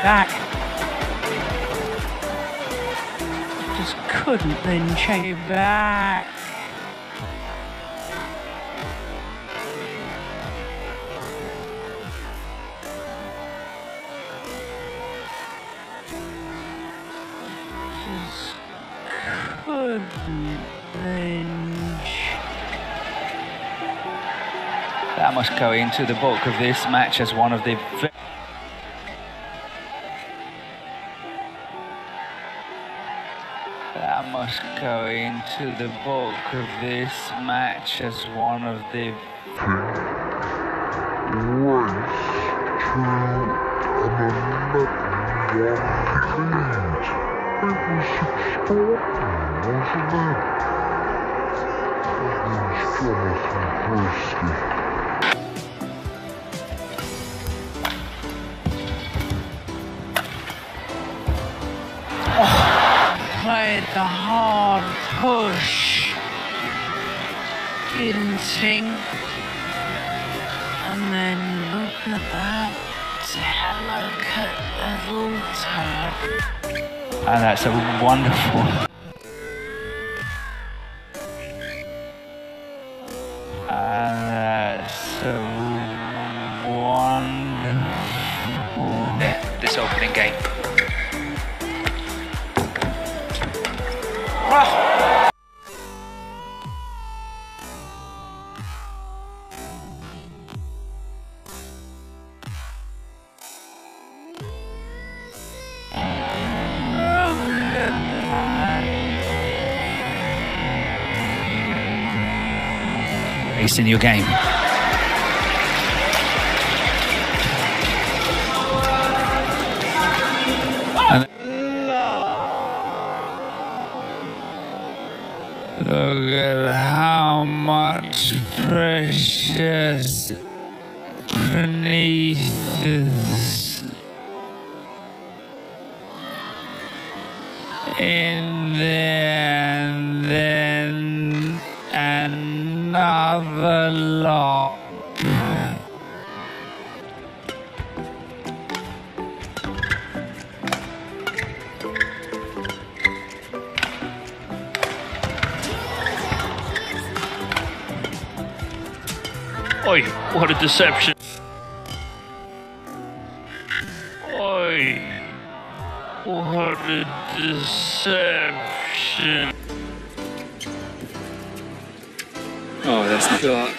back. Just couldn't then change it back. Just couldn't then. That must go into the book of this match as one of the That must go into the book of this match as one of the Played the hard push, didn't sing, and then look at that delicate little tap. and that's a wonderful. And that's a wonderful. This opening game. Ace in your game. Look at how much precious beneath this. In there, and then another lot. Oi, what a deception. Oi, what a deception. Oh, that's not good.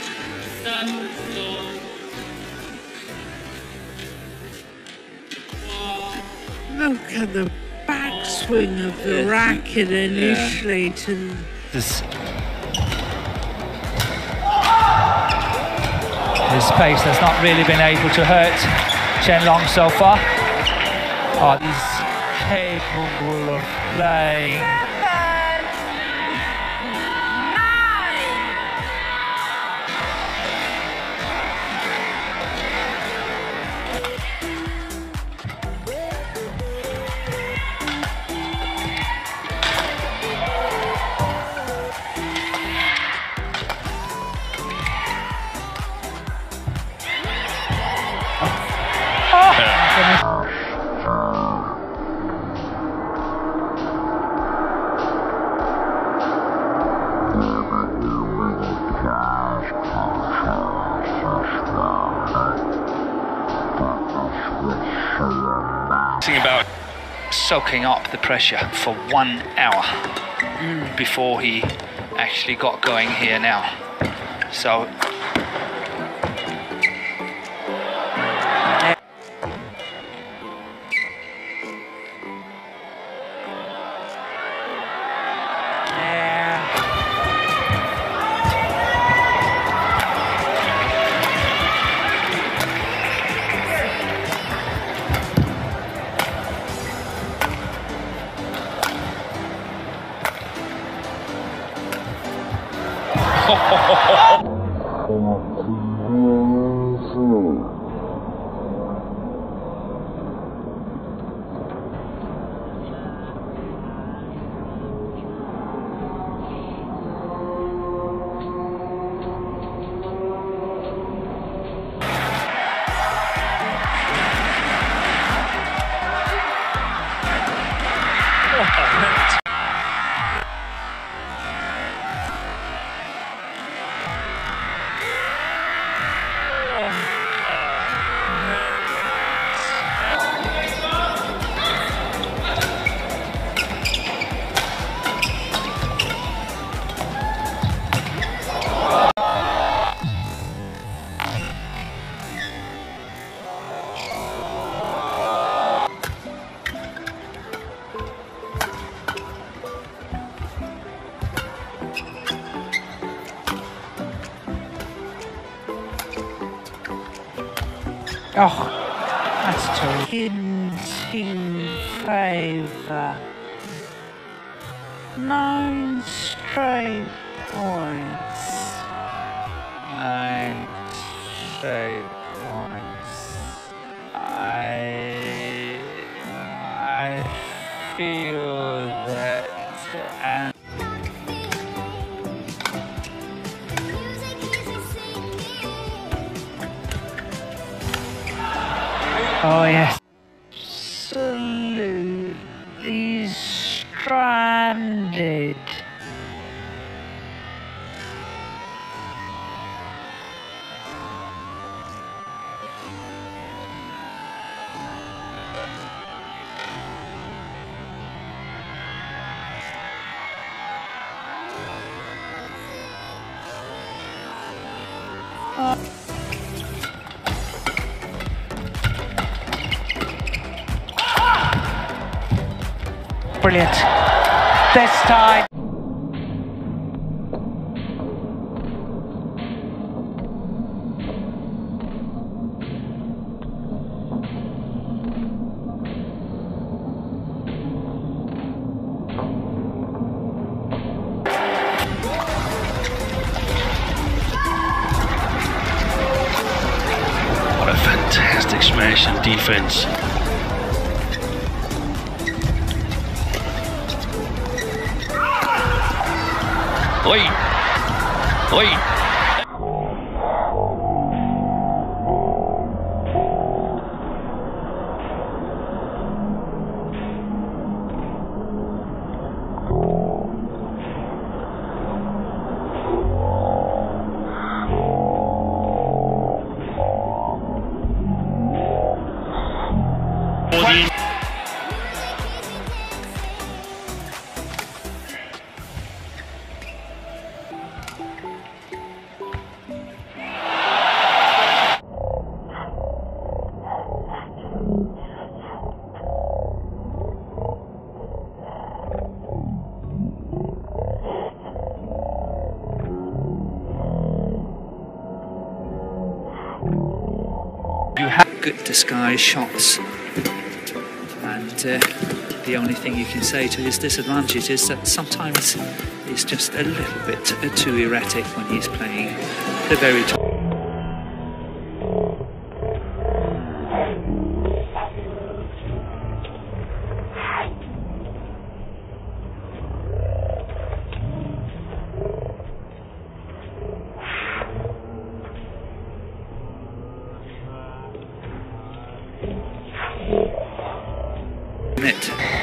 Look at the backswing of the racket initially to His pace has not really been able to hurt Chen Long so far. Oh, he's capable of playing. About soaking up the pressure for 1 hour before he actually got going here now. So Oh, that's terrible. In favour. 9 straight points. 9 straight points. I feel that and oh yes. Absolutely stranded. Brilliant. This time. What a fantastic smash in defense. Oi! Oi! You have good disguise shots, and the only thing you can say to his disadvantage is that sometimes he's just a little bit too erratic when he's playing the very top. It.